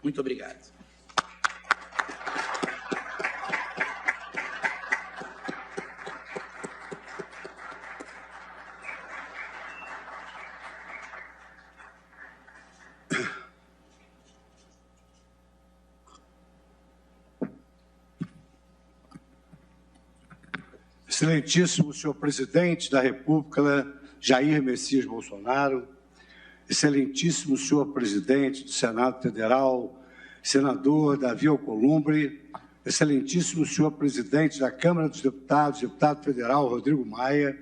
Muito obrigado. Excelentíssimo senhor presidente da República, Jair Messias Bolsonaro, excelentíssimo senhor presidente do Senado Federal, senador Davi Alcolumbre, excelentíssimo senhor presidente da Câmara dos Deputados, deputado federal Rodrigo Maia,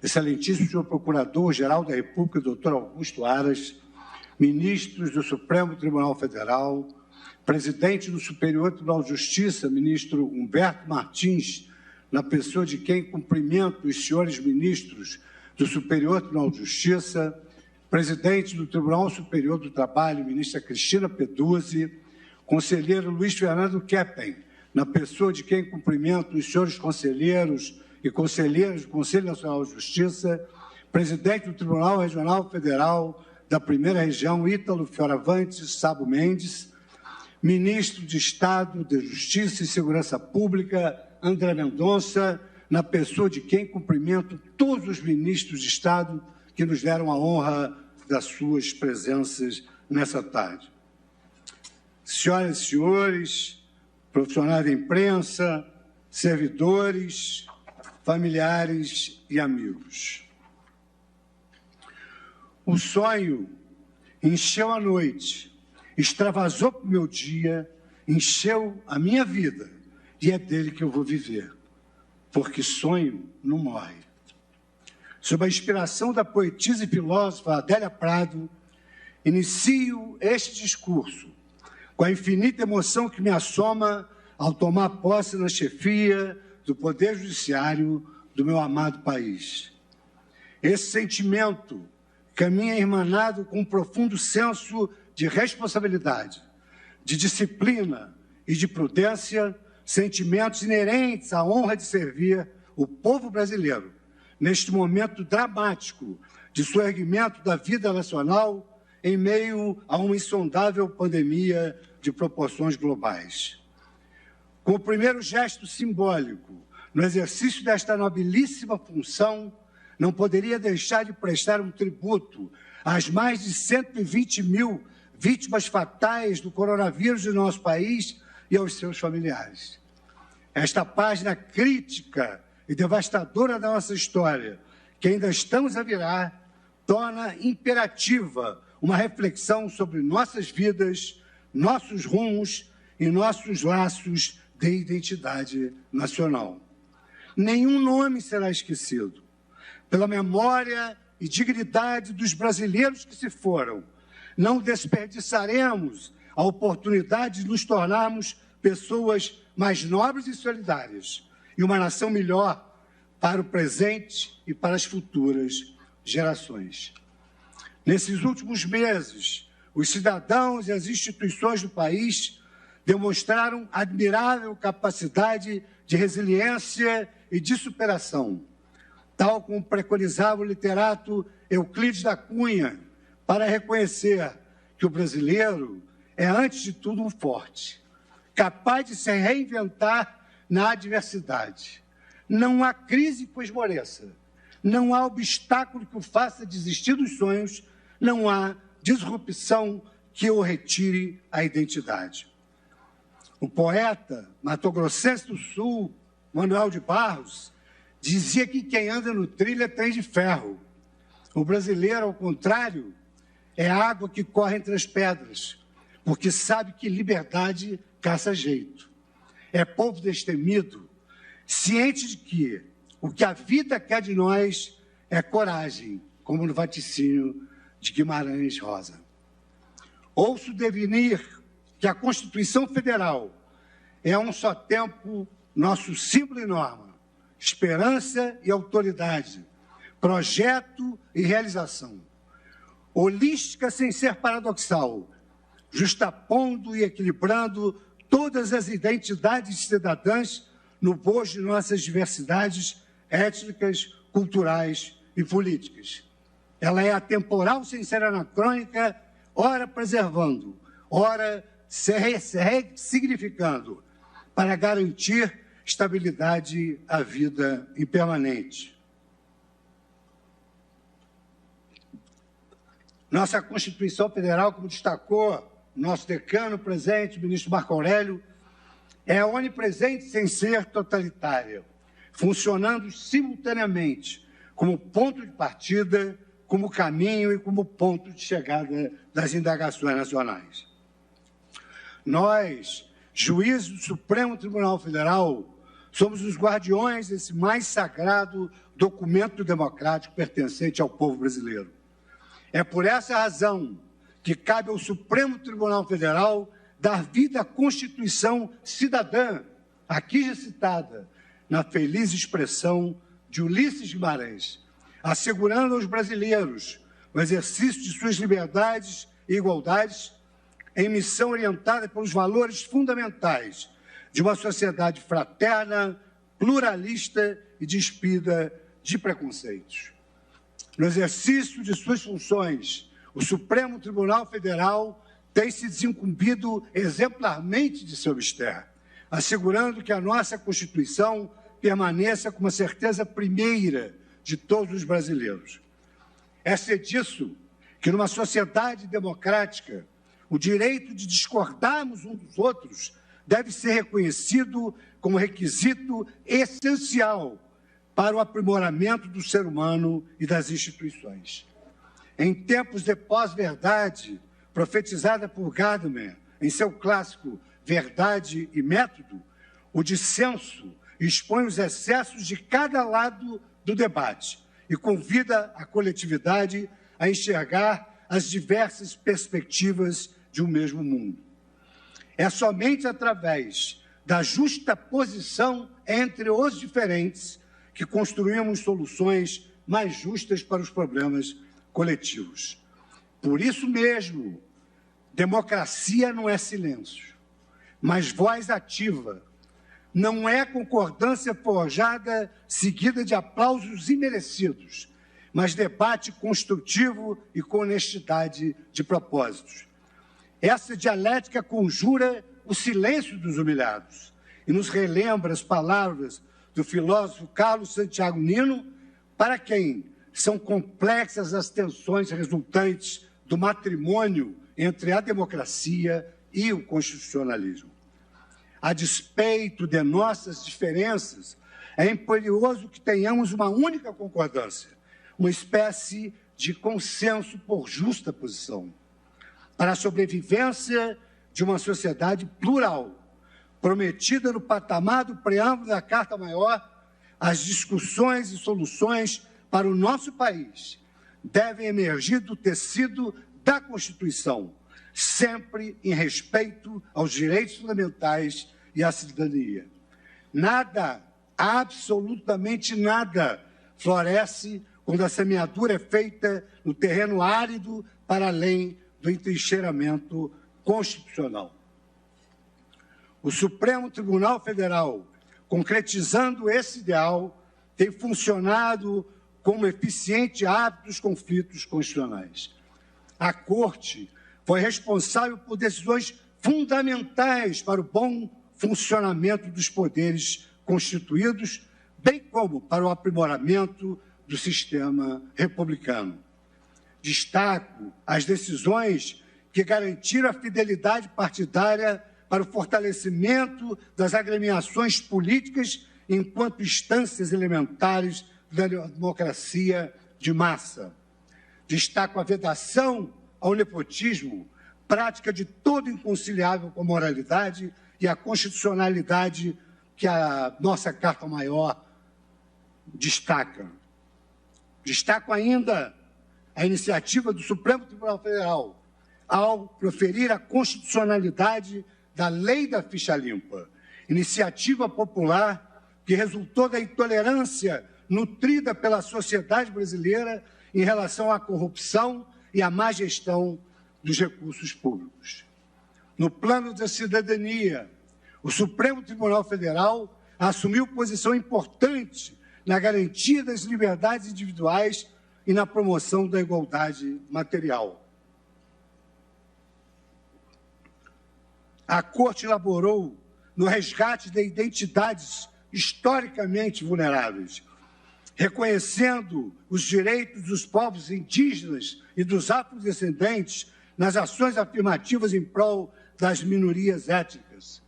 excelentíssimo senhor procurador-geral da República, doutor Augusto Aras, ministros do Supremo Tribunal Federal, presidente do Superior Tribunal de Justiça, ministro Humberto Martins, na pessoa de quem cumprimento os senhores ministros do Superior Tribunal de Justiça, presidente do Tribunal Superior do Trabalho, ministra Cristina Peduzzi, conselheiro Luiz Fernando Keppen, na pessoa de quem cumprimento os senhores conselheiros e conselheiras do Conselho Nacional de Justiça, presidente do Tribunal Regional Federal da Primeira Região, Ítalo Fioravante Sabo Mendes, ministro de Estado de Justiça e Segurança Pública, André Mendonça, na pessoa de quem cumprimento todos os ministros de Estado que nos deram a honra das suas presenças nessa tarde. Senhoras e senhores, profissionais da imprensa, servidores, familiares e amigos. O sonho encheu a noite, extravasou para o meu dia, encheu a minha vida, e é dele que eu vou viver, porque sonho não morre. Sob a inspiração da poetisa e filósofa Adélia Prado, inicio este discurso com a infinita emoção que me assoma ao tomar posse na chefia do Poder Judiciário do meu amado país. Esse sentimento caminha irmanado com um profundo senso de responsabilidade, de disciplina e de prudência, sentimentos inerentes à honra de servir o povo brasileiro neste momento dramático de surgimento da vida nacional em meio a uma insondável pandemia de proporções globais. Com o primeiro gesto simbólico no exercício desta nobilíssima função, não poderia deixar de prestar um tributo às mais de 120 mil vítimas fatais do coronavírus no nosso país e aos seus familiares. Esta página crítica e devastadora da nossa história, que ainda estamos a virar, torna imperativa uma reflexão sobre nossas vidas, nossos rumos e nossos laços de identidade nacional. Nenhum nome será esquecido. Pela memória e dignidade dos brasileiros que se foram, não desperdiçaremos a oportunidade de nos tornarmos pessoas mais nobres e solidárias e uma nação melhor para o presente e para as futuras gerações. Nesses últimos meses, os cidadãos e as instituições do país demonstraram admirável capacidade de resiliência e de superação, tal como preconizava o literato Euclides da Cunha, para reconhecer que o brasileiro é, antes de tudo, um forte, capaz de se reinventar na adversidade. Não há crise que o esmoreça, não há obstáculo que o faça desistir dos sonhos, não há disrupção que o retire a identidade. O poeta matogrossense do Sul, Manuel de Barros, dizia que quem anda no trilho é trem de ferro. O brasileiro, ao contrário, é água que corre entre as pedras, porque sabe que liberdade caça jeito. É povo destemido, ciente de que o que a vida quer de nós é coragem, como no vaticínio de Guimarães Rosa. Ouço definir que a Constituição Federal é a um só tempo nosso símbolo e norma, esperança e autoridade, projeto e realização. Holística sem ser paradoxal, justapondo e equilibrando todas as identidades cidadãs no bojo de nossas diversidades étnicas, culturais e políticas. Ela é atemporal sem ser anacrônica, ora preservando, ora se ressignificando para garantir estabilidade à vida impermanente. Nossa Constituição Federal, como destacou nosso decano presente, o ministro Marco Aurélio, é onipresente sem ser totalitária, funcionando simultaneamente como ponto de partida, como caminho e como ponto de chegada das indagações nacionais. Nós, juízes do Supremo Tribunal Federal, somos os guardiões desse mais sagrado documento democrático pertencente ao povo brasileiro. É por essa razão que cabe ao Supremo Tribunal Federal dar vida à Constituição cidadã, aqui já citada, na feliz expressão de Ulisses Guimarães, assegurando aos brasileiros o exercício de suas liberdades e igualdades em missão orientada pelos valores fundamentais de uma sociedade fraterna, pluralista e despida de preconceitos. No exercício de suas funções, o Supremo Tribunal Federal tem se desincumbido exemplarmente de seu mistério, assegurando que a nossa Constituição permaneça como a certeza primeira de todos os brasileiros. É ser disso que, numa sociedade democrática, o direito de discordarmos uns dos outros deve ser reconhecido como requisito essencial para o aprimoramento do ser humano e das instituições. Em tempos de pós-verdade, profetizada por Gadamer em seu clássico Verdade e Método, o dissenso expõe os excessos de cada lado do debate e convida a coletividade a enxergar as diversas perspectivas de um mesmo mundo. É somente através da justaposição entre os diferentes que construímos soluções mais justas para os problemas coletivos. Por isso mesmo, democracia não é silêncio, mas voz ativa. Não é concordância forjada seguida de aplausos imerecidos, mas debate construtivo e com honestidade de propósitos. Essa dialética conjura o silêncio dos humilhados e nos relembra as palavras do filósofo Carlos Santiago Nino, para quem são complexas as tensões resultantes do matrimônio entre a democracia e o constitucionalismo. A despeito de nossas diferenças, é imperioso que tenhamos uma única concordância, uma espécie de consenso por justa posição, para a sobrevivência de uma sociedade plural, prometida no patamar do preâmbulo da Carta Maior. As discussões e soluções para o nosso país devem emergir do tecido da Constituição, sempre em respeito aos direitos fundamentais e à cidadania. Nada, absolutamente nada, floresce quando a semeadura é feita no terreno árido para além do entrincheiramento constitucional. O Supremo Tribunal Federal, concretizando esse ideal, tem funcionado como eficiente árbitro dos conflitos constitucionais. A Corte foi responsável por decisões fundamentais para o bom funcionamento dos poderes constituídos, bem como para o aprimoramento do sistema republicano. Destaco as decisões que garantiram a fidelidade partidária para o fortalecimento das agremiações políticas enquanto instâncias elementares da democracia de massa. Destaco a vedação ao nepotismo, prática de todo inconciliável com a moralidade e a constitucionalidade que a nossa Carta Maior destaca. Destaco ainda a iniciativa do Supremo Tribunal Federal ao proferir a constitucionalidade da Lei da Ficha Limpa, iniciativa popular que resultou da intolerância nutrida pela sociedade brasileira em relação à corrupção e à má gestão dos recursos públicos. No plano da cidadania, o Supremo Tribunal Federal assumiu posição importante na garantia das liberdades individuais e na promoção da igualdade material. A Corte elaborou no resgate de identidades historicamente vulneráveis, reconhecendo os direitos dos povos indígenas e dos afrodescendentes nas ações afirmativas em prol das minorias étnicas.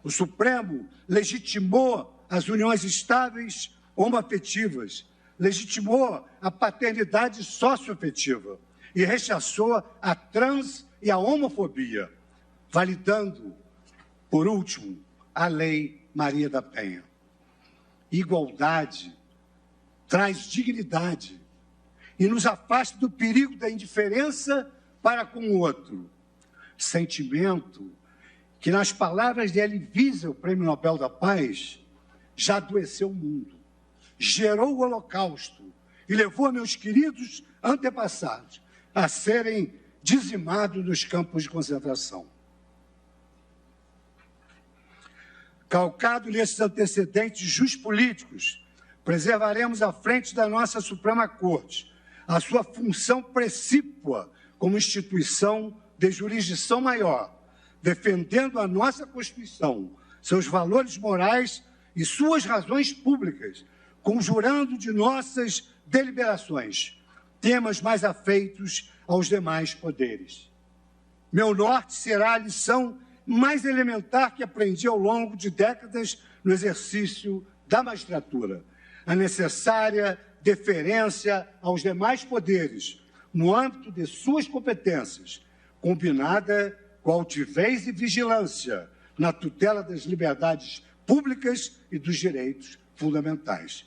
O Supremo legitimou as uniões estáveis homoafetivas, legitimou a paternidade socioafetiva e rechaçou a trans e a homofobia, validando, por último, a Lei Maria da Penha. Igualdade traz dignidade e nos afasta do perigo da indiferença para com o outro. Sentimento que, nas palavras de Elie Wiesel, o Prêmio Nobel da Paz, já adoeceu o mundo, gerou o Holocausto e levou meus queridos antepassados a serem dizimados nos campos de concentração. Calcado nesses antecedentes juspolíticos, preservaremos à frente da nossa Suprema Corte a sua função precípua como instituição de jurisdição maior, defendendo a nossa Constituição, seus valores morais e suas razões públicas, conjurando de nossas deliberações temas mais afeitos aos demais poderes. Meu norte será a lição mais elementar que aprendi ao longo de décadas no exercício da magistratura, a necessária deferência aos demais poderes, no âmbito de suas competências, combinada com altivez e vigilância na tutela das liberdades públicas e dos direitos fundamentais.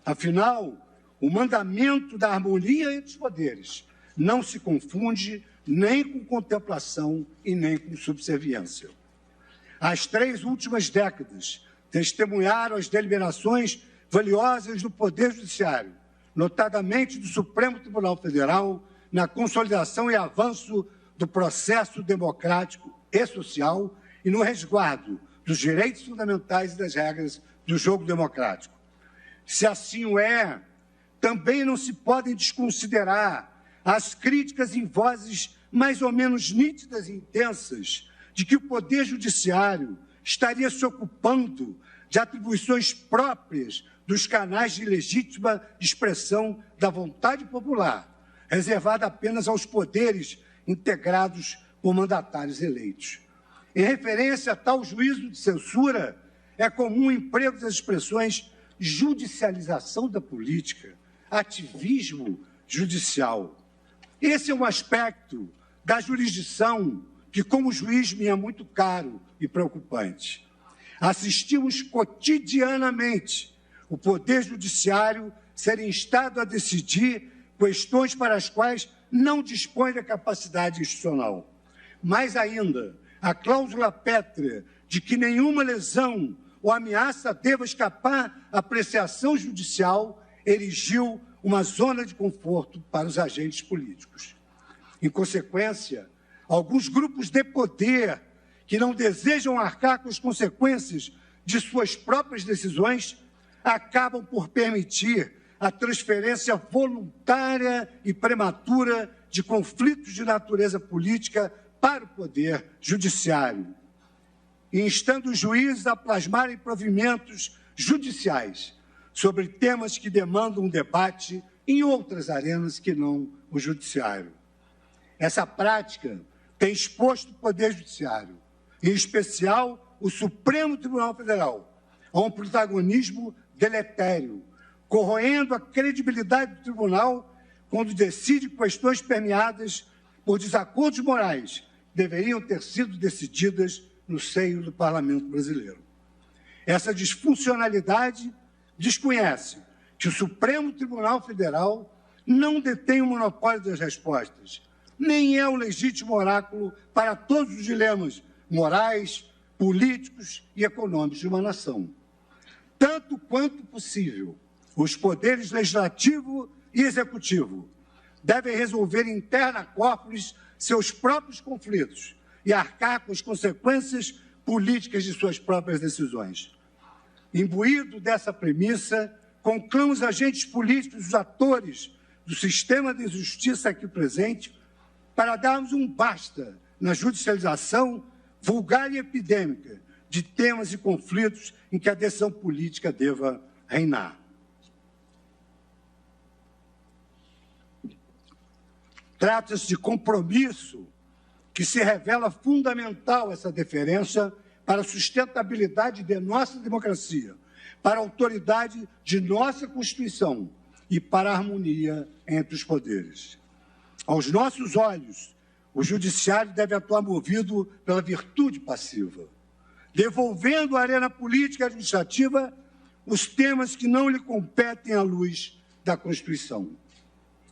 Afinal, o mandamento da harmonia entre os poderes não se confunde nem com contemplação e nem com subserviência. As 3 últimas décadas testemunharam as deliberações valiosas do Poder Judiciário, notadamente do Supremo Tribunal Federal, na consolidação e avanço do processo democrático e social e no resguardo dos direitos fundamentais e das regras do jogo democrático. Se assim o é, também não se podem desconsiderar as críticas em vozes mais ou menos nítidas e intensas de que o Poder Judiciário estaria se ocupando de atribuições próprias dos canais de legítima expressão da vontade popular, reservada apenas aos poderes integrados por mandatários eleitos. Em referência a tal juízo de censura, é comum o emprego das expressões judicialização da política, ativismo judicial. Esse é um aspecto da jurisdição que, como juiz, me é muito caro e preocupante. Assistimos cotidianamente o Poder Judiciário ser instado a decidir questões para as quais não dispõe da capacidade institucional. Mais ainda, a cláusula pétrea de que nenhuma lesão ou ameaça deva escapar à apreciação judicial erigiu uma zona de conforto para os agentes políticos. Em consequência, alguns grupos de poder que não desejam arcar com as consequências de suas próprias decisões acabam por permitir a transferência voluntária e prematura de conflitos de natureza política para o Poder Judiciário, instando os juízes a plasmarem provimentos judiciais sobre temas que demandam um debate em outras arenas que não o Judiciário. Essa prática tem exposto o Poder Judiciário, em especial o Supremo Tribunal Federal, a um protagonismo deletério, corroendo a credibilidade do tribunal quando decide questões permeadas por desacordos morais que deveriam ter sido decididas no seio do Parlamento brasileiro. Essa disfuncionalidade desconhece que o Supremo Tribunal Federal não detém o monopólio das respostas, nem é o legítimo oráculo para todos os dilemas morais, políticos e econômicos de uma nação. Tanto quanto possível, os poderes legislativo e executivo devem resolver interna corporis seus próprios conflitos e arcar com as consequências políticas de suas próprias decisões. Imbuído dessa premissa, conclamo os agentes políticos, os atores do sistema de justiça aqui presente, para darmos um basta na judicialização, vulgar e epidêmica de temas e conflitos em que a decisão política deva reinar. Trata-se de compromisso que se revela fundamental essa deferência para a sustentabilidade de nossa democracia, para a autoridade de nossa Constituição e para a harmonia entre os poderes. Aos nossos olhos, o Judiciário deve atuar movido pela virtude passiva, devolvendo à arena política e administrativa os temas que não lhe competem à luz da Constituição.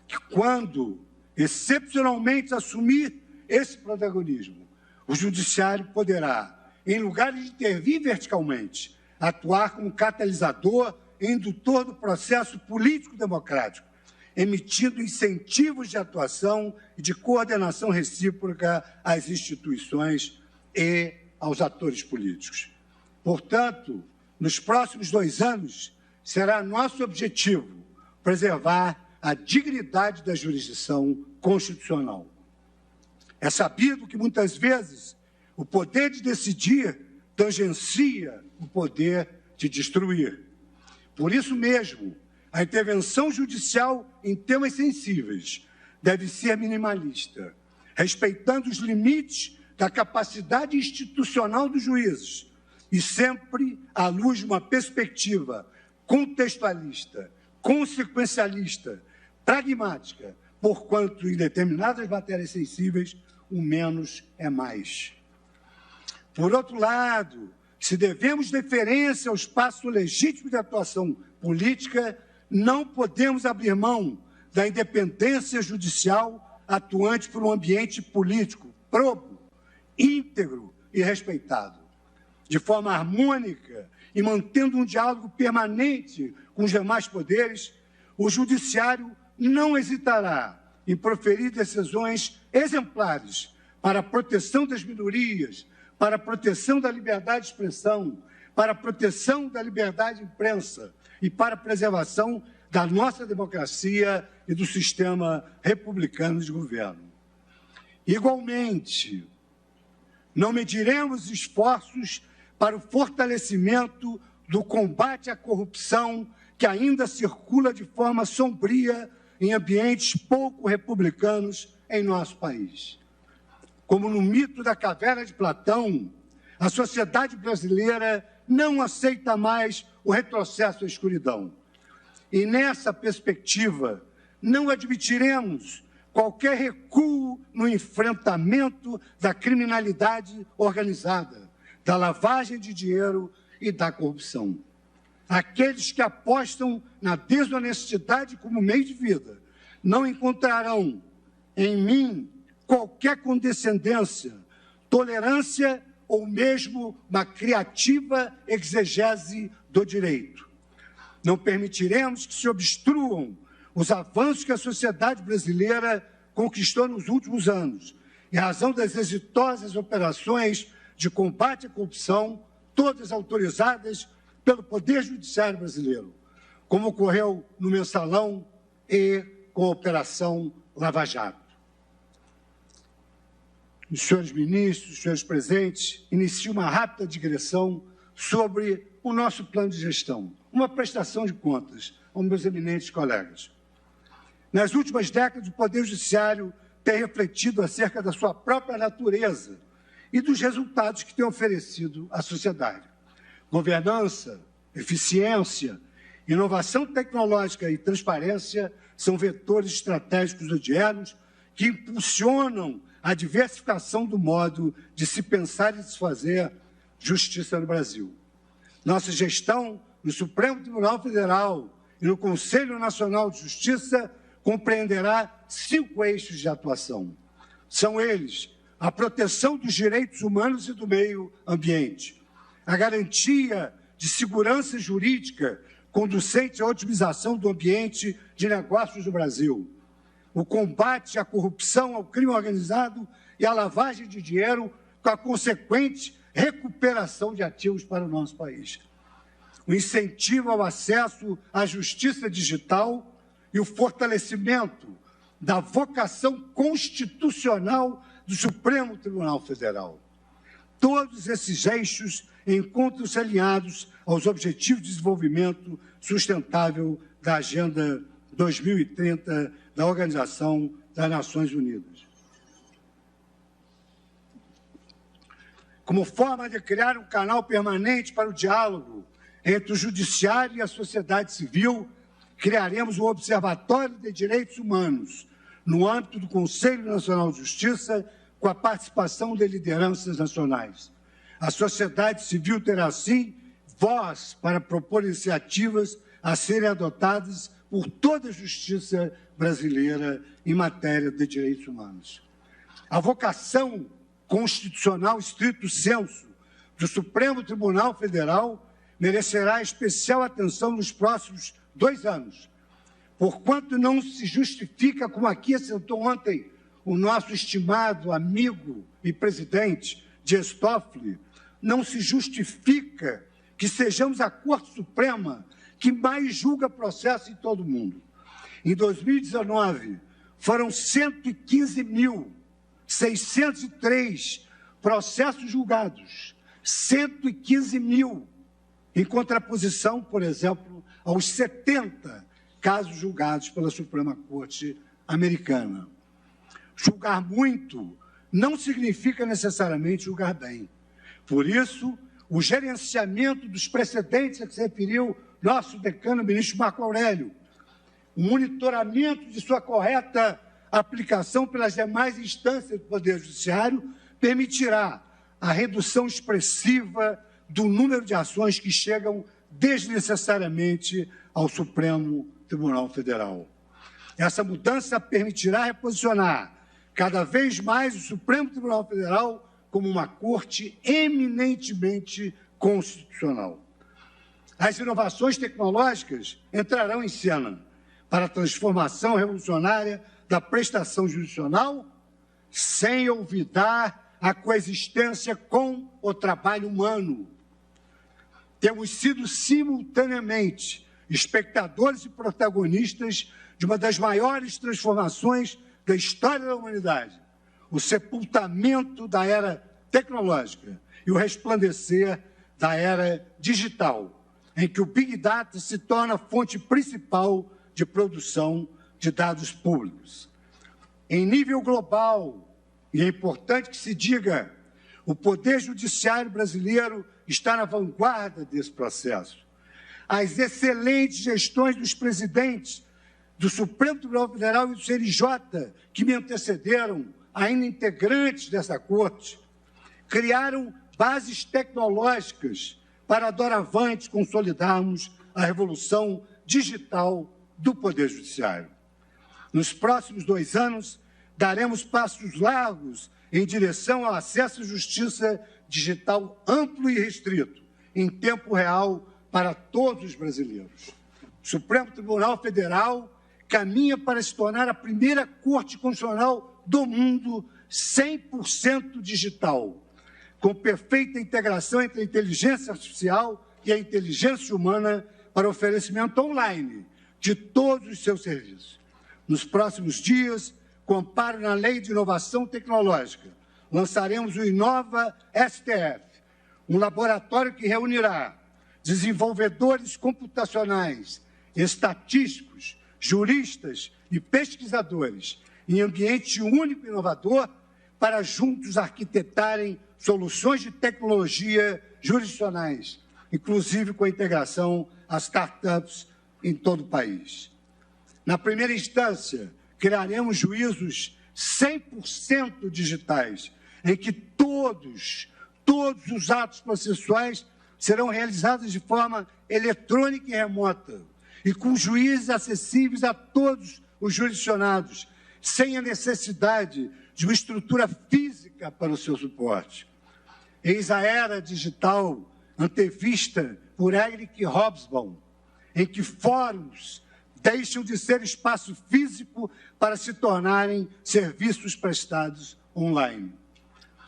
Que quando excepcionalmente assumir esse protagonismo, o Judiciário poderá, em lugar de intervir verticalmente, atuar como catalisador e indutor do processo político-democrático, emitindo incentivos de atuação e de coordenação recíproca às instituições e aos atores políticos. Portanto, nos próximos 2 anos, será nosso objetivo preservar a dignidade da jurisdição constitucional. É sabido que, muitas vezes, o poder de decidir tangencia o poder de destruir. Por isso mesmo, a intervenção judicial em temas sensíveis deve ser minimalista, respeitando os limites da capacidade institucional dos juízes e sempre à luz de uma perspectiva contextualista, consequencialista, pragmática, porquanto em determinadas matérias sensíveis o menos é mais. Por outro lado, se devemos deferência ao espaço legítimo de atuação política, não podemos abrir mão da independência judicial atuante por um ambiente político probo, íntegro e respeitado. De forma harmônica e mantendo um diálogo permanente com os demais poderes, o Judiciário não hesitará em proferir decisões exemplares para a proteção das minorias, para a proteção da liberdade de expressão, para a proteção da liberdade de imprensa e para a preservação da nossa democracia e do sistema republicano de governo. Igualmente, não mediremos esforços para o fortalecimento do combate à corrupção que ainda circula de forma sombria em ambientes pouco republicanos em nosso país. Como no mito da caverna de Platão, a sociedade brasileira não aceita mais o retrocesso à escuridão. E nessa perspectiva, não admitiremos qualquer recuo no enfrentamento da criminalidade organizada, da lavagem de dinheiro e da corrupção. Aqueles que apostam na desonestidade como meio de vida não encontrarão em mim qualquer condescendência, tolerância ou mesmo uma criativa exegese do direito. Não permitiremos que se obstruam os avanços que a sociedade brasileira conquistou nos últimos anos, em razão das exitosas operações de combate à corrupção, todas autorizadas pelo Poder Judiciário brasileiro, como ocorreu no Mensalão e com a Operação Lava Jato. Os senhores ministros, os senhores presentes, inicio uma rápida digressão sobre o nosso plano de gestão, uma prestação de contas aos meus eminentes colegas. Nas últimas décadas, o Poder Judiciário tem refletido acerca da sua própria natureza e dos resultados que tem oferecido à sociedade. Governança, eficiência, inovação tecnológica e transparência são vetores estratégicos odiernos que impulsionam a diversificação do modo de se pensar e de se fazer justiça no Brasil. Nossa gestão no Supremo Tribunal Federal e no Conselho Nacional de Justiça compreenderá 5 eixos de atuação. São eles: a proteção dos direitos humanos e do meio ambiente, a garantia de segurança jurídica conducente à otimização do ambiente de negócios do Brasil, o combate à corrupção, ao crime organizado e à lavagem de dinheiro, com a consequente recuperação de ativos para o nosso país, o incentivo ao acesso à justiça digital e o fortalecimento da vocação constitucional do Supremo Tribunal Federal. Todos esses eixos encontram-se alinhados aos Objetivos de Desenvolvimento Sustentável da Agenda 2030 da Organização das Nações Unidas. Como forma de criar um canal permanente para o diálogo entre o Judiciário e a sociedade civil, criaremos um Observatório de Direitos Humanos no âmbito do Conselho Nacional de Justiça, com a participação de lideranças nacionais. A sociedade civil terá, assim, voz para propor iniciativas a serem adotadas por toda a justiça brasileira em matéria de direitos humanos. A vocação constitucional estrito sensu do Supremo Tribunal Federal merecerá especial atenção nos próximos 2 anos, porquanto não se justifica, como aqui assentou ontem o nosso estimado amigo e presidente Dias Toffoli, não se justifica que sejamos a Corte Suprema que mais julga processo em todo o mundo. Em 2019, foram 115.603 processos julgados, 115.000, em contraposição, por exemplo, aos 70 casos julgados pela Suprema Corte americana. Julgar muito não significa necessariamente julgar bem. Por isso, o gerenciamento dos precedentes a que se referiu nosso decano, ministro Marco Aurélio, o monitoramento de sua correta aplicação pelas demais instâncias do Poder Judiciário permitirá a redução expressiva do número de ações que chegam desnecessariamente ao Supremo Tribunal Federal. Essa mudança permitirá reposicionar cada vez mais o Supremo Tribunal Federal como uma corte eminentemente constitucional. As inovações tecnológicas entrarão em cena para a transformação revolucionária da prestação jurisdicional, sem olvidar a coexistência com o trabalho humano. Temos sido simultaneamente espectadores e protagonistas de uma das maiores transformações da história da humanidade, o sepultamento da era tecnológica e o resplandecer da era digital, em que o Big Data se torna a fonte principal de produção de dados públicos. Em nível global, e é importante que se diga, o Poder Judiciário brasileiro está na vanguarda desse processo. As excelentes gestões dos presidentes do Supremo Tribunal Federal e do CNJ, que me antecederam, ainda integrantes dessa corte, criaram bases tecnológicas para, doravante, consolidarmos a revolução digital do Poder Judiciário. Nos próximos 2 anos, daremos passos largos em direção ao acesso à justiça digital amplo e restrito, em tempo real, para todos os brasileiros. O Supremo Tribunal Federal caminha para se tornar a primeira Corte Constitucional do mundo 100% digital, com perfeita integração entre a inteligência artificial e a inteligência humana para oferecimento online de todos os seus serviços. Nos próximos dias, com amparo na Lei de Inovação Tecnológica, lançaremos o Inova STF, um laboratório que reunirá desenvolvedores computacionais, estatísticos, juristas e pesquisadores em ambiente único e inovador para juntos arquitetarem soluções de tecnologia jurisdicionais, inclusive com a integração às startups em todo o país. Na primeira instância, criaremos juízos 100% digitais, em que todos os atos processuais serão realizados de forma eletrônica e remota, e com juízes acessíveis a todos os jurisdicionados, sem a necessidade de uma estrutura física para o seu suporte. Eis a era digital antevista por Eric Hobsbawm, em que fóruns deixam de ser espaço físico para se tornarem serviços prestados online.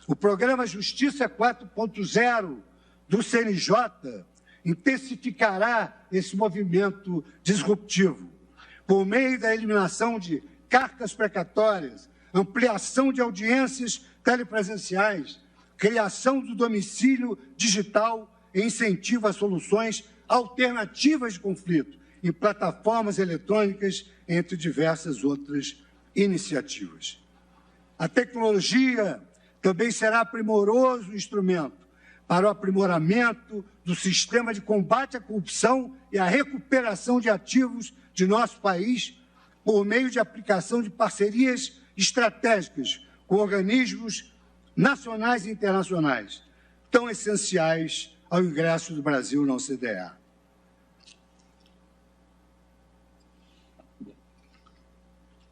O programa Justiça 4.0 do CNJ intensificará esse movimento disruptivo, por meio da eliminação de cartas precatórias, ampliação de audiências telepresenciais, criação do domicílio digital e incentivo a soluções alternativas de conflito em plataformas eletrônicas, entre diversas outras iniciativas. A tecnologia também será primoroso instrumento para o aprimoramento do sistema de combate à corrupção e à recuperação de ativos de nosso país por meio de aplicação de parcerias estratégicas com organismos nacionais e internacionais, tão essenciais ao ingresso do Brasil na OCDE.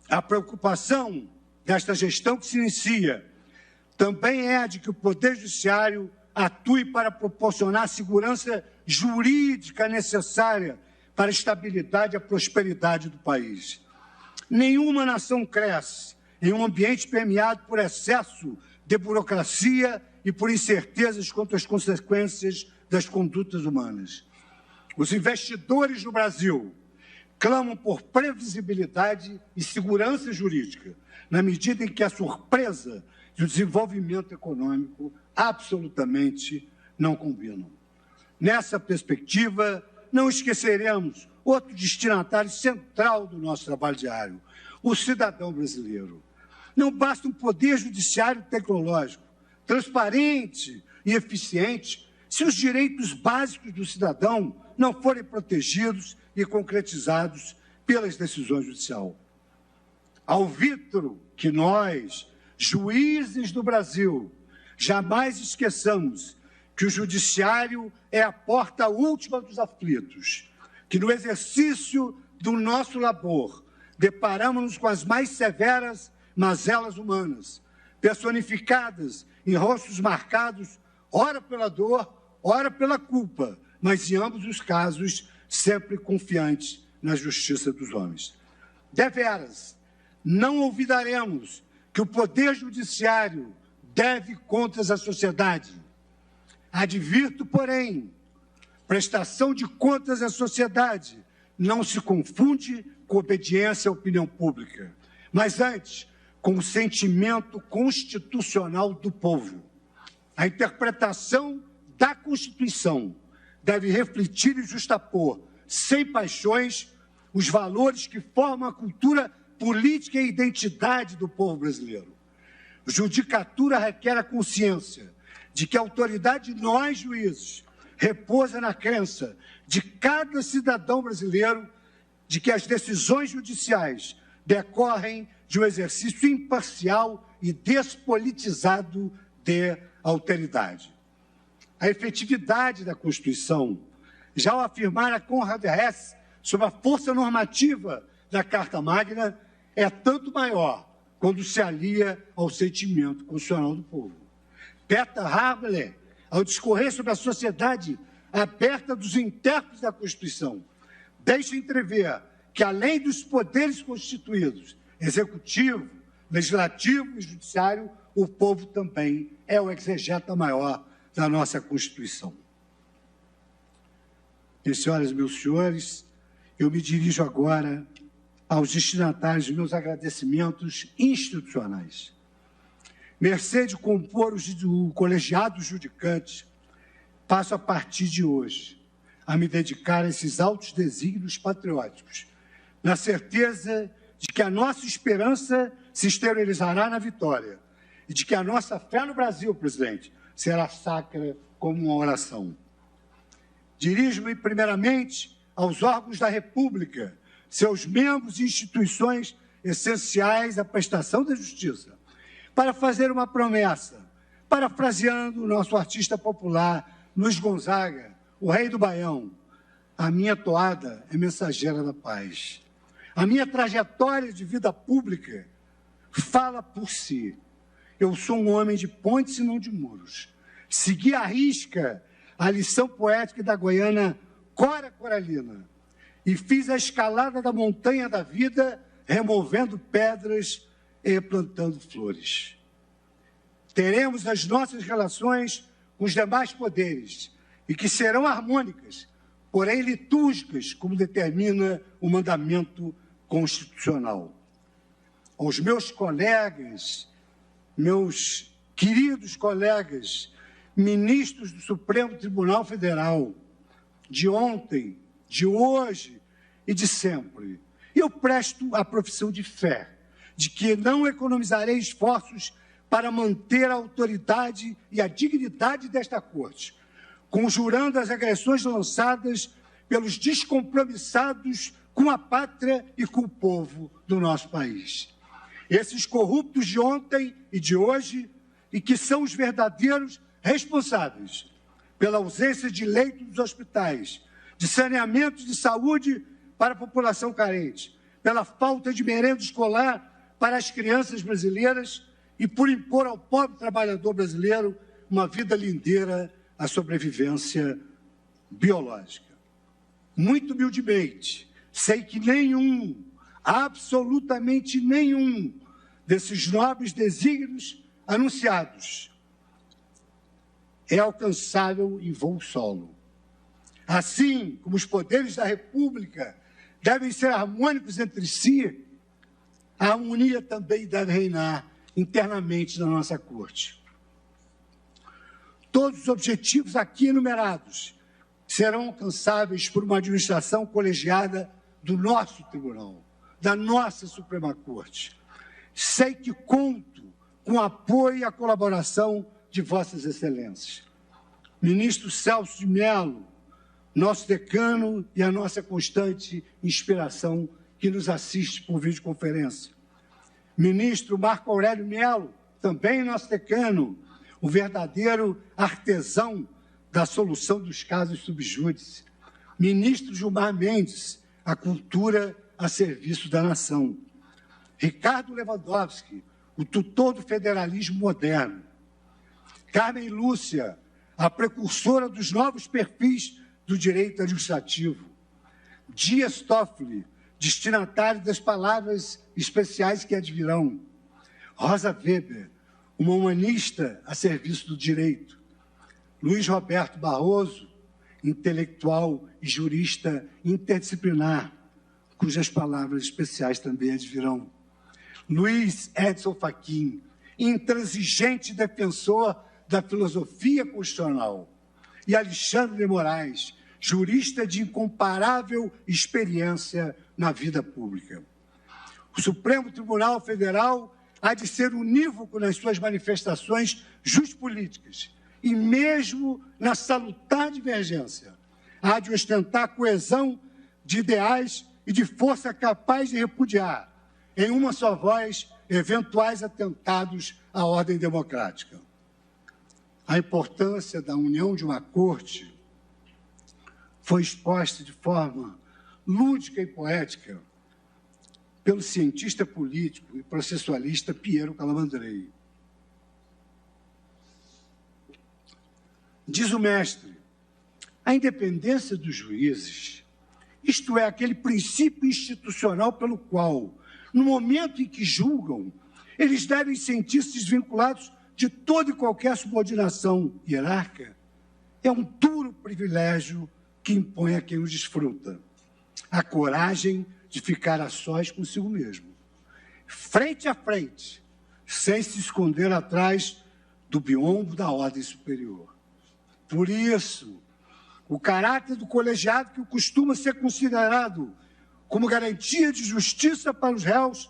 A preocupação desta gestão que se inicia também é a de que o Poder Judiciário atue para proporcionar a segurança jurídica necessária para a estabilidade e a prosperidade do país. Nenhuma nação cresce em um ambiente permeado por excesso de burocracia e por incertezas quanto às consequências das condutas humanas. Os investidores no Brasil clamam por previsibilidade e segurança jurídica, na medida em que a surpresa e o desenvolvimento econômico absolutamente não combinam. Nessa perspectiva, não esqueceremos outro destinatário central do nosso trabalho diário, o cidadão brasileiro. Não basta um poder judiciário tecnológico, transparente e eficiente, se os direitos básicos do cidadão não forem protegidos e concretizados pelas decisões judiciais. Alvitro que nós, juízes do Brasil, jamais esqueçamos que o judiciário é a porta última dos aflitos, que no exercício do nosso labor deparamos-nos com as mais severas mazelas humanas, personificadas em rostos marcados, ora pela dor, ora pela culpa, mas em ambos os casos sempre confiantes na justiça dos homens. Deveras, não olvidaremos que o Poder Judiciário deve contas à sociedade. Advirto, porém, prestação de contas à sociedade não se confunde com obediência à opinião pública, mas antes com o sentimento constitucional do povo. A interpretação da Constituição deve refletir e justapor, sem paixões, os valores que formam a cultura política e a identidade do povo brasileiro. Judicatura requer a consciência de que a autoridade de nós, juízes, repousa na crença de cada cidadão brasileiro de que as decisões judiciais decorrem de um exercício imparcial e despolitizado de alteridade. A efetividade da Constituição, já ao afirmar a Conrad Hess sobre a força normativa da Carta Magna, é tanto maior quando se alia ao sentimento constitucional do povo. Peter Haberle, ao discorrer sobre a sociedade aberta dos intérpretes da Constituição, deixa entrever que, além dos poderes constituídos, executivo, legislativo e judiciário, o povo também é o exegeta maior da nossa Constituição. Minhas senhoras e meus senhores, eu me dirijo agora aos destinatários de meus agradecimentos institucionais. Mercê de compor o colegiado judicante, passo a partir de hoje a me dedicar a esses altos desígnios patrióticos, na certeza de que a nossa esperança se exteriorizará na vitória e de que a nossa fé no Brasil, presidente, será sacra como uma oração. Dirijo-me primeiramente aos órgãos da República, seus membros e instituições essenciais à prestação da justiça, para fazer uma promessa, parafraseando o nosso artista popular, Luiz Gonzaga, o rei do Baião: a minha toada é mensageira da paz. A minha trajetória de vida pública fala por si. Eu sou um homem de pontes e não de muros. Segui à risca a lição poética da goiana Cora Coralina e fiz a escalada da montanha da vida, removendo pedras e plantando flores. Teremos as nossas relações com os demais poderes e que serão harmônicas, porém litúrgicas, como determina o mandamento constitucional. Aos meus colegas, meus queridos colegas, ministros do Supremo Tribunal Federal, de ontem, de hoje e de sempre, eu presto a profissão de fé de que não economizarei esforços para manter a autoridade e a dignidade desta Corte, conjurando as agressões lançadas pelos descompromissados com a pátria e com o povo do nosso país. Esses corruptos de ontem e de hoje, e que são os verdadeiros responsáveis pela ausência de leitos dos hospitais, de saneamento de saúde para a população carente, pela falta de merenda escolar para as crianças brasileiras e por impor ao pobre trabalhador brasileiro uma vida lindeira à sobrevivência biológica. Muito humildemente, sei que nenhum, absolutamente nenhum, desses nobres desígnios anunciados é alcançável em voo solo. Assim como os poderes da República devem ser harmônicos entre si, a harmonia também deve reinar internamente na nossa Corte. Todos os objetivos aqui enumerados serão alcançáveis por uma administração colegiada do nosso tribunal, da nossa Suprema Corte. Sei que conto com o apoio e a colaboração de Vossas Excelências. Ministro Celso de Mello, nosso decano e a nossa constante inspiração que nos assiste por videoconferência. Ministro Marco Aurélio Mello, também nosso decano, o verdadeiro artesão da solução dos casos subjúdice. Ministro Gilmar Mendes, a cultura a serviço da nação. Ricardo Lewandowski, o tutor do federalismo moderno. Carmen Lúcia, a precursora dos novos perfis do direito administrativo. Dias Toffoli, destinatário das palavras especiais que advirão. Rosa Weber, uma humanista a serviço do direito. Luiz Roberto Barroso, intelectual e jurista interdisciplinar, cujas palavras especiais também advirão. Luiz Edson Fachin, intransigente defensor da filosofia constitucional. E Alexandre de Moraes, jurista de incomparável experiência na vida pública. O Supremo Tribunal Federal há de ser unívoco nas suas manifestações justpolíticas e mesmo na salutar divergência, há de ostentar coesão de ideais e de força capaz de repudiar, em uma só voz, eventuais atentados à ordem democrática. A importância da união de uma corte foi exposta de forma lúdica e poética pelo cientista político e processualista Piero Calamandrei. Diz o mestre, a independência dos juízes, isto é, aquele princípio institucional pelo qual, no momento em que julgam, eles devem sentir-se desvinculados de toda e qualquer subordinação hierárquica, é um duro privilégio que impõe a quem o desfruta. A coragem de ficar a sós consigo mesmo, frente a frente, sem se esconder atrás do biombo da ordem superior. Por isso, o caráter do colegiado, que costuma ser considerado como garantia de justiça para os réus,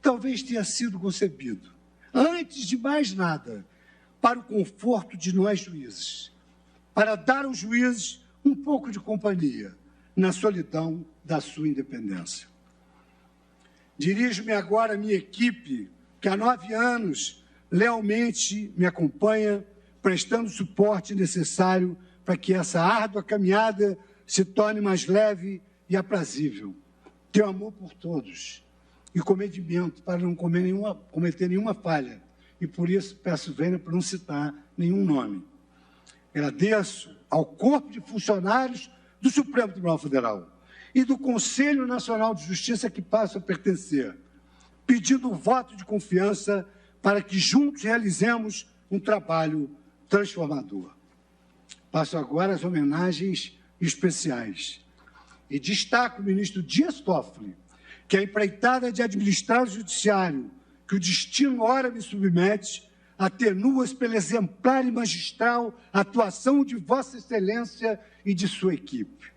talvez tenha sido concebido, antes de mais nada, para o conforto de nós juízes, para dar aos juízes um pouco de companhia na solidão da sua independência. Dirijo-me agora à minha equipe, que há 9 anos lealmente me acompanha, prestando o suporte necessário para que essa árdua caminhada se torne mais leve e aprazível. Tenho amor por todos e comedimento para não cometer nenhuma falha, e por isso peço vênia para não citar nenhum nome. Agradeço ao corpo de funcionários do Supremo Tribunal Federal e do Conselho Nacional de Justiça que passo a pertencer, pedindo o voto de confiança para que juntos realizemos um trabalho transformador. Passo agora às homenagens especiais. E destaco o ministro Dias Toffoli, que a empreitada de administrar o judiciário, que o destino ora me submete, atenua-se pela exemplar e magistral atuação de Vossa Excelência e de sua equipe.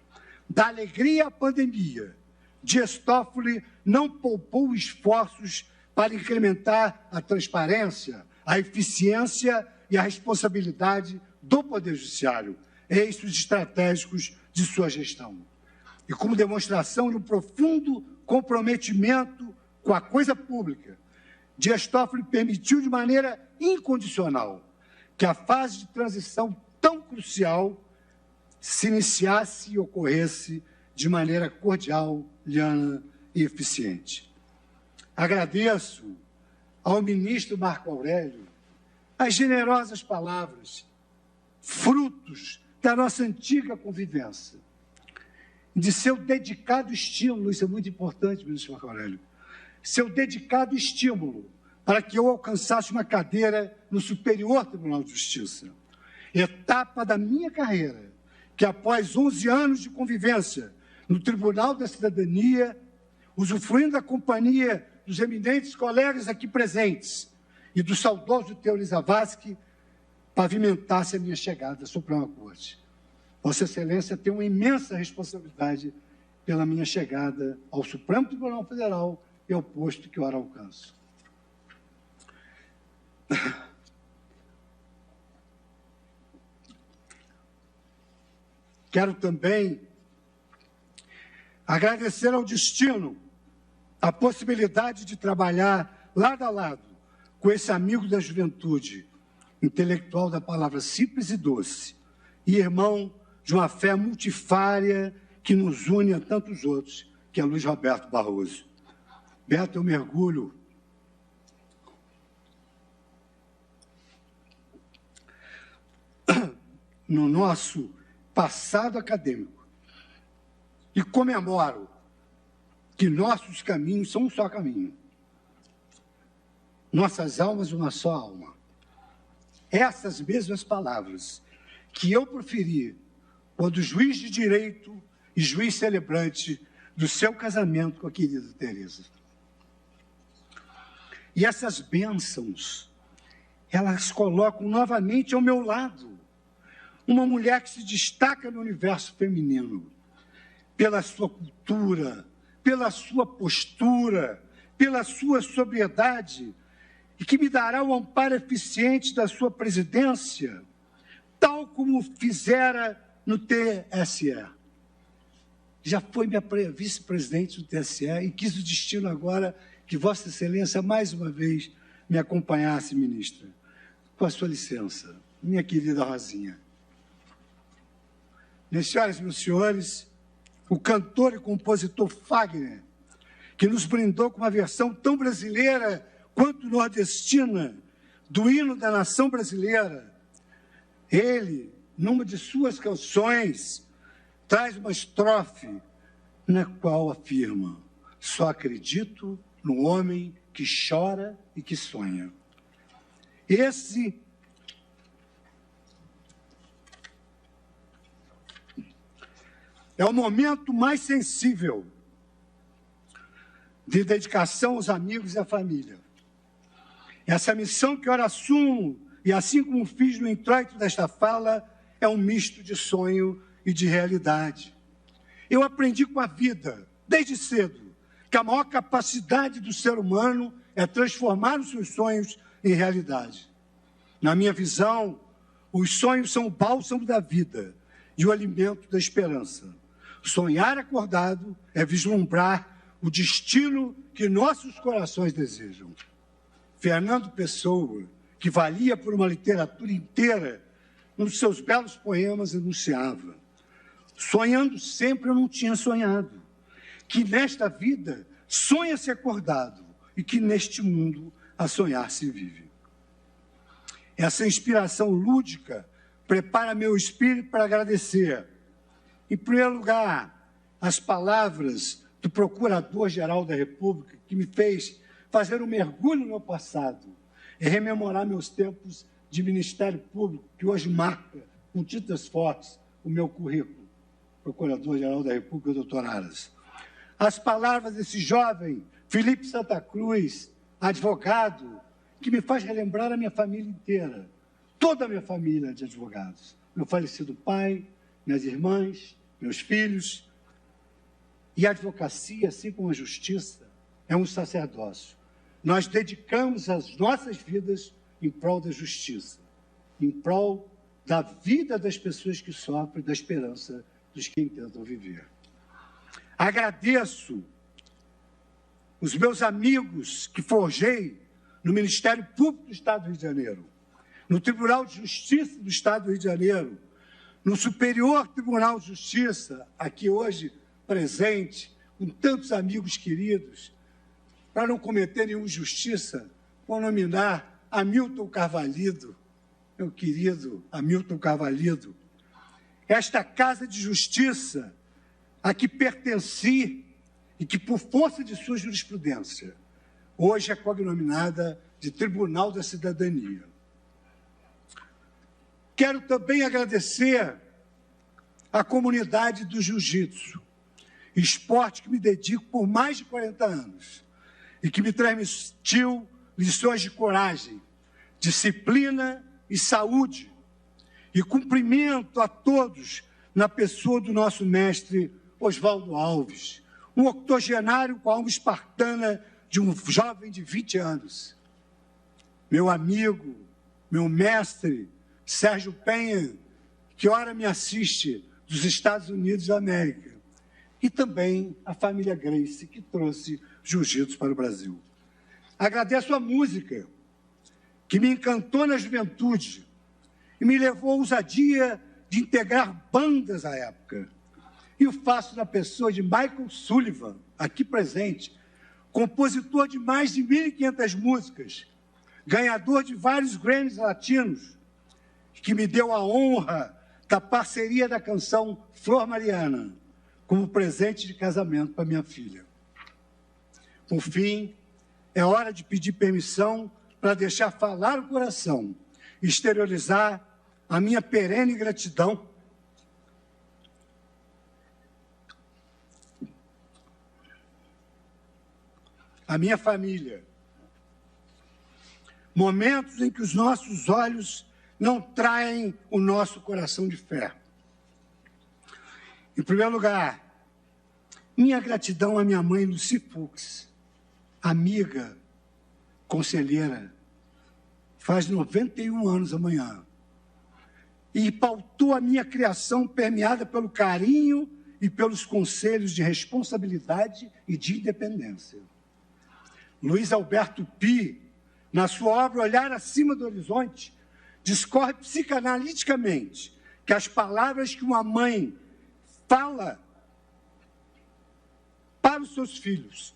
Da alegria à pandemia, Dias Toffoli não poupou esforços para incrementar a transparência, a eficiência e a responsabilidade do Poder Judiciário, eixos estratégicos de sua gestão. E como demonstração de um profundo comprometimento com a coisa pública, Dias Toffoli permitiu de maneira incondicional que a fase de transição tão crucial se iniciasse e ocorresse de maneira cordial, liana e eficiente. Agradeço ao ministro Marco Aurélio as generosas palavras, frutos da nossa antiga convivência, de seu dedicado estímulo, isso é muito importante, ministro Marco Aurélio, seu dedicado estímulo para que eu alcançasse uma cadeira no Superior Tribunal de Justiça. Etapa da minha carreira, que após 11 anos de convivência no Tribunal da Cidadania, usufruindo da companhia dos eminentes colegas aqui presentes e do saudoso Teori Zavascki, pavimentasse a minha chegada à Suprema Corte. Vossa Excelência tem uma imensa responsabilidade pela minha chegada ao Supremo Tribunal Federal e ao posto que ora alcanço. Quero também agradecer ao destino a possibilidade de trabalhar lado a lado com esse amigo da juventude, intelectual da palavra simples e doce, e irmão de uma fé multifária que nos une a tantos outros, que é Luiz Roberto Barroso. Beto, eu mergulho no nosso passado acadêmico e comemoro que nossos caminhos são um só caminho. Nossas almas, uma só alma. Essas mesmas palavras que eu proferi quando juiz de direito e juiz celebrante do seu casamento com a querida Teresa. E essas bênçãos, elas colocam novamente ao meu lado uma mulher que se destaca no universo feminino pela sua cultura, pela sua postura, pela sua sobriedade, e que me dará o amparo eficiente da sua presidência, tal como fizera no TSE. Já foi minha vice-presidente do TSE e quis o destino agora que Vossa Excelência mais uma vez me acompanhasse, ministra. Com a sua licença, minha querida Rosinha. Minhas senhoras e meus senhores, o cantor e compositor Fagner, que nos brindou com uma versão tão brasileira quanto nordestina do hino da nação brasileira, ele, numa de suas canções, traz uma estrofe na qual afirma: só acredito no homem que chora e que sonha. Esse é o momento mais sensível de dedicação aos amigos e à família. Essa missão que ora assumo, e assim como fiz no introito desta fala, é um misto de sonho e de realidade. Eu aprendi com a vida, desde cedo, que a maior capacidade do ser humano é transformar os seus sonhos em realidade. Na minha visão, os sonhos são o bálsamo da vida e o alimento da esperança. Sonhar acordado é vislumbrar o destino que nossos corações desejam. Fernando Pessoa, que valia por uma literatura inteira, nos seus belos poemas enunciava: sonhando sempre eu não tinha sonhado, que nesta vida sonha-se acordado e que neste mundo a sonhar se vive. Essa inspiração lúdica prepara meu espírito para agradecer, em primeiro lugar, as palavras do Procurador-Geral da República, que me fez fazer um mergulho no meu passado e rememorar meus tempos de Ministério Público, que hoje marca, com tintas fortes, o meu currículo. Procurador-Geral da República, doutor Aras. As palavras desse jovem Felipe Santa Cruz, advogado, que me faz relembrar a minha família inteira, toda a minha família de advogados. Meu falecido pai, minhas irmãs, meus filhos. E a advocacia, assim como a justiça, é um sacerdócio. Nós dedicamos as nossas vidas em prol da justiça, em prol da vida das pessoas que sofrem, da esperança dos que tentam viver. Agradeço os meus amigos que forjei no Ministério Público do Estado do Rio de Janeiro, no Tribunal de Justiça do Estado do Rio de Janeiro, no Superior Tribunal de Justiça, aqui hoje presente, com tantos amigos queridos, para não cometer nenhuma injustiça, vou nominar Hamilton Carvalhido, meu querido Hamilton Carvalhido. Esta Casa de Justiça a que pertenci e que, por força de sua jurisprudência, hoje é cognominada de Tribunal da Cidadania. Quero também agradecer à comunidade do jiu-jitsu, esporte que me dedico por mais de 40 anos e que me transmitiu lições de coragem, disciplina e saúde. E cumprimento a todos na pessoa do nosso mestre Oswaldo Alves, um octogenário com a alma espartana de um jovem de 20 anos. Meu amigo, meu mestre, Sérgio Penha, que ora me assiste dos Estados Unidos da América. E também a família Grace, que trouxe jiu-jitsu para o Brasil. Agradeço a música, que me encantou na juventude e me levou à ousadia de integrar bandas à época. E o faço na pessoa de Michael Sullivan, aqui presente, compositor de mais de 1.500 músicas, ganhador de vários Grammys latinos, que me deu a honra da parceria da canção Flor Mariana, como presente de casamento para minha filha. Por fim, é hora de pedir permissão para deixar falar o coração, exteriorizar a minha perene gratidão à minha família. Momentos em que os nossos olhos não traem o nosso coração de fé. Em primeiro lugar, minha gratidão à minha mãe, Lucy Fux, amiga, conselheira, faz 91 anos amanhã, e pautou a minha criação permeada pelo carinho e pelos conselhos de responsabilidade e de independência. Luiz Alberto Pi, na sua obra Olhar Acima do Horizonte, discorre psicanaliticamente que as palavras que uma mãe fala para os seus filhos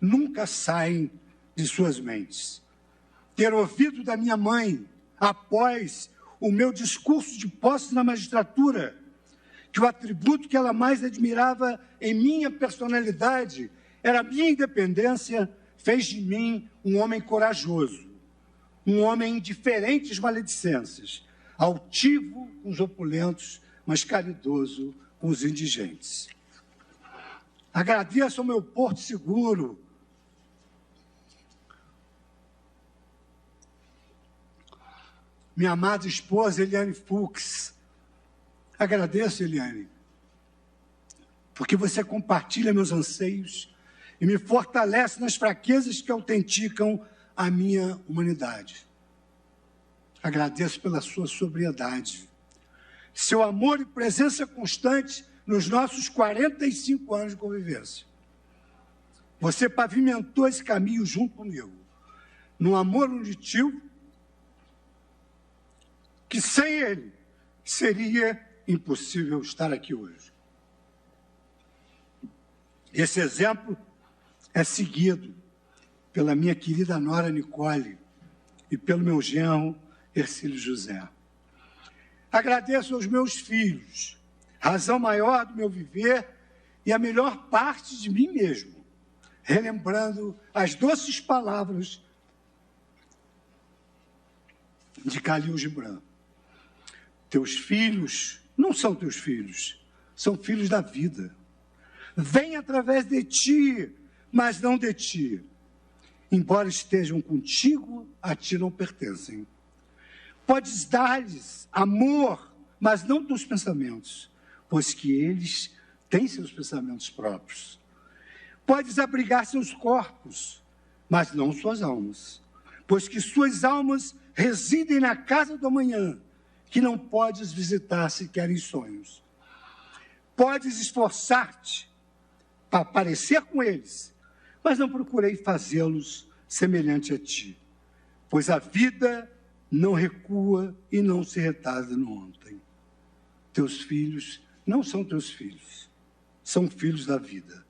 nunca saem de suas mentes. Ter ouvido da minha mãe, após o meu discurso de posse na magistratura, que o atributo que ela mais admirava em minha personalidade era a minha independência, fez de mim um homem corajoso, um homem de diferentes maledicências, altivo com os opulentos, mas caridoso com os indigentes. Agradeço ao meu porto seguro, minha amada esposa Eliane Fux. Agradeço, Eliane, porque você compartilha meus anseios e me fortalece nas fraquezas que autenticam a minha humanidade. Agradeço pela sua sobriedade, seu amor e presença constante nos nossos 45 anos de convivência. Você pavimentou esse caminho junto comigo, num amor unitivo, que sem ele seria impossível estar aqui hoje. Esse exemplo é seguido pela minha querida nora Nicole e pelo meu genro Hercílio José. Agradeço aos meus filhos, razão maior do meu viver e a melhor parte de mim mesmo, relembrando as doces palavras de Khalil Gibran. Teus filhos não são teus filhos, são filhos da vida. Vêm através de ti, mas não de ti. embora estejam contigo, a ti não pertencem. Podes dar-lhes amor, mas não teus pensamentos, pois que eles têm seus pensamentos próprios. Podes abrigar seus corpos, mas não suas almas, pois que suas almas residem na casa do amanhã, que não podes visitar sequer em sonhos. Podes esforçar-te para parecer com eles, mas não procurei fazê-los semelhante a ti, pois a vida não recua e não se retarda no ontem. Teus filhos não são teus filhos, são filhos da vida.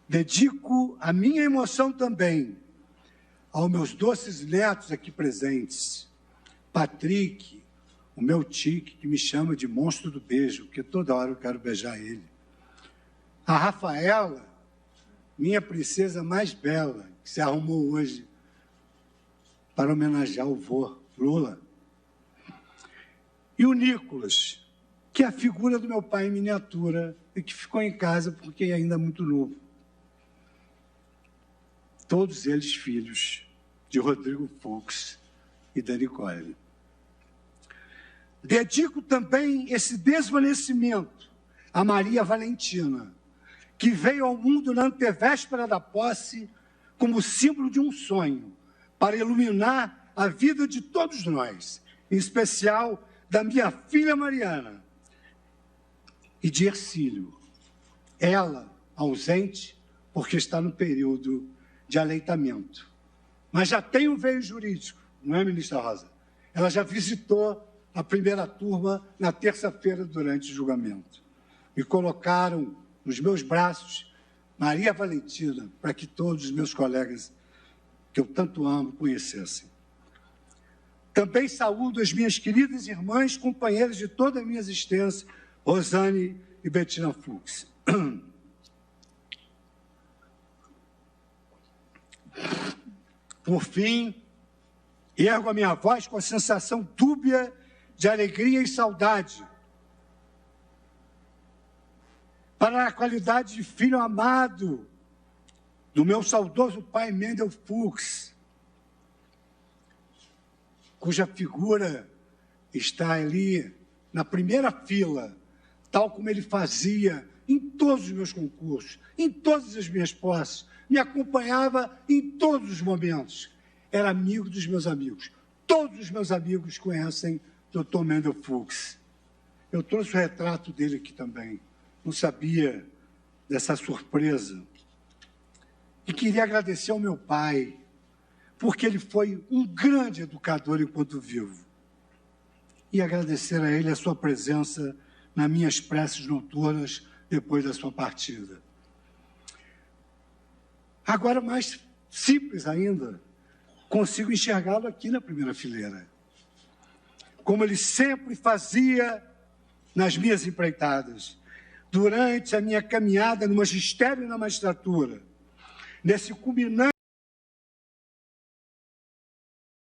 Dedico a minha emoção também aos meus doces netos aqui presentes. Patrick, o meu tique, que me chama de monstro do beijo, porque toda hora eu quero beijar ele. A Rafaela, minha princesa mais bela, que se arrumou hoje para homenagear o vô Lula. E o Nicolas, que é a figura do meu pai em miniatura e que ficou em casa porque ainda é muito novo. Todos eles filhos de Rodrigo Fux e da Nicole. Dedico também esse desvanecimento a Maria Valentina, que veio ao mundo na antevéspera da posse como símbolo de um sonho, para iluminar a vida de todos nós, em especial da minha filha Mariana e de Ercílio. Ela, ausente, porque está no período de aleitamento. Mas já tem um veio jurídico, não é, ministra Rosa? Ela já visitou a primeira turma na terça-feira durante o julgamento. Me colocaram nos meus braços Maria Valentina, para que todos os meus colegas, que eu tanto amo, conhecessem. Também saúdo as minhas queridas irmãs, companheiras de toda a minha existência, Rosane e Bettina Fux. Por fim, ergo a minha voz com a sensação dúbia de alegria e saudade, para a qualidade de filho amado do meu saudoso pai Mendel Fux, cuja figura está ali na primeira fila, tal como ele fazia em todos os meus concursos, em todas as minhas posses, me acompanhava em todos os momentos. Era amigo dos meus amigos. Todos os meus amigos conhecem Dr. Mendel Fux. Eu trouxe o retrato dele aqui também. Não sabia dessa surpresa. E queria agradecer ao meu pai, porque ele foi um grande educador enquanto vivo. E agradecer a ele a sua presença nas minhas preces noturnas depois da sua partida. Agora, mais simples ainda, consigo enxergá-lo aqui na primeira fileira. Como ele sempre fazia nas minhas empreitadas, durante a minha caminhada no magistério e na magistratura, nesse culminante